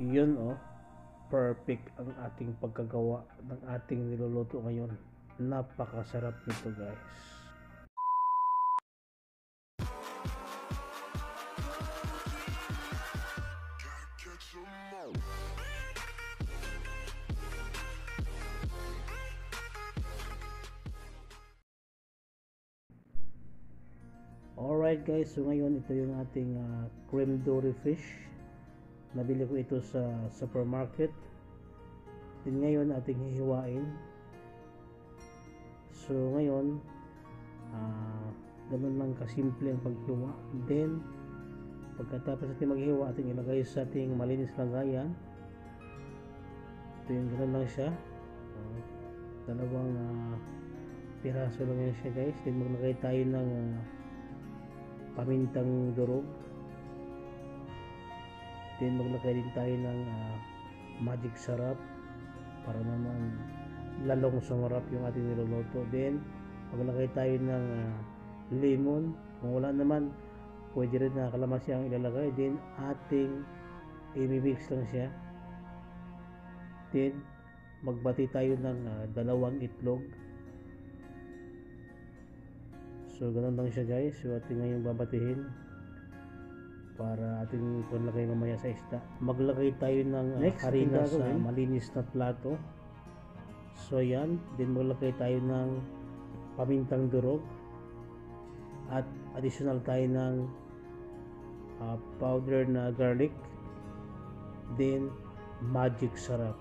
Yun oh, perfect ang ating pagkagawa ng ating niluluto ngayon. Napakasarap nito guys. Alright guys, so ngayon ito yung ating cream dory fish. Nabili ko ito sa supermarket. Din ngayon ating hihiwain. So ngayon ganun lang kasimple ang paghiwa. Then pagkatapos natin maghiwa, ating ilagay sa ating malinis lagayan. Ito yung ganun lang siya. Dalawang piraso lang yan siya guys. Then maglagay tayo ng pamintang durog. Then maglagay din tayo ng magic sarap para naman lalong sumarap yung ating niluluto. Then maglagay tayo ng lemon. Kung wala naman, pwede rin na kalamansi ang ilalagay. Then ating i-mix lang siya. Then magbati tayo ng 2 itlog. So ganun lang siya guys. So ating ngayon babatihin para ating panlagay mamaya sa isda. Maglagay tayo ng harina sa malinis na plato. So yan. Then maglagay tayo ng pamintang durog. At additional tayo ng powder na garlic. Then magic sarap.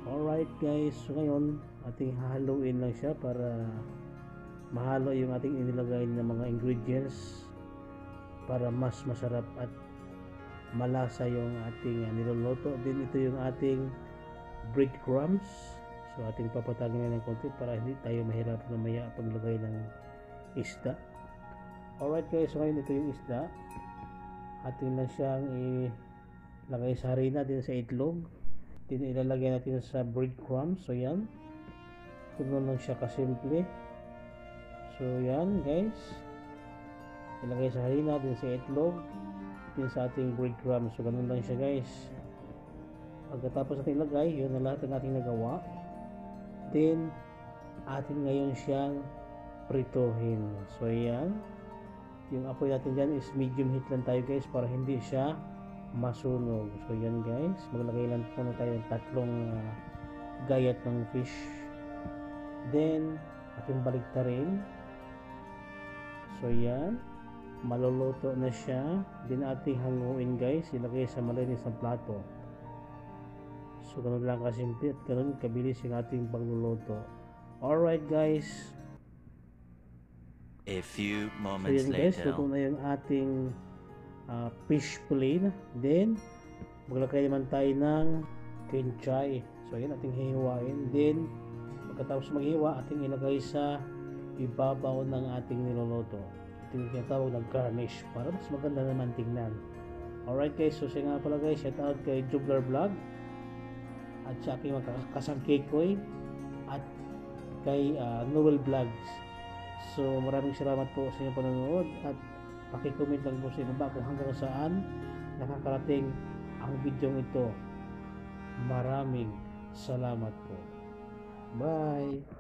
Alright guys. So ngayon ating hahaluin lang siya para mahalo yung ating inilagay na mga ingredients para mas masarap at malasa yung ating niluluto. Then ito yung ating breadcrumbs. So ating papatagin na ng konti para hindi tayo mahirap mamaya paglagay ng isda. Alright guys, so ngayon ito yung isda. Ating lang siyang ilagay sa harina din sa itlog. Then ilalagay natin sa breadcrumbs. So yan. Ganun lang siya kasimple. So yan guys, ilagay sa harina, din sa itlog, din sa ating breadcrumbs. So ganun lang siya guys. Pagkatapos natin ilagay, yun na lahat ng ating nagawa. Then atin ngayon siyang prituhin. So yan, yung apoy natin dyan is medium heat lang tayo guys para hindi siya masunog. So yan guys, maglagay lang muna tayo ng 3 gayat ng fish. Then ating baliktarin. So yan, maluluto na siya. Din ating hanguin guys, ilagay sa malinis na plato. So ganun lang kasimple at ganun kabilis yung ating pagluluto. Alright guys, a few moments so yan guys, later. luto na yung ating fish fillet. Then maglagay naman tayo ng kinchay. So yan ating hihiwain. Then pagkatapos maghiwa, ating ilagay sa ibabaw ng ating niluluto. Ito yung tinatawag na garnish para mas maganda naman tingnan. Alright guys, so siya nga pala guys, shout out kay Jubler Vlog at sa aking kasangkikoy at kay Noel Vlogs. So maraming salamat po sa inyong panonood at pakicomment lang po sa ibaba kung hanggang saan nakakarating ang video ito. Maraming salamat po. Bye!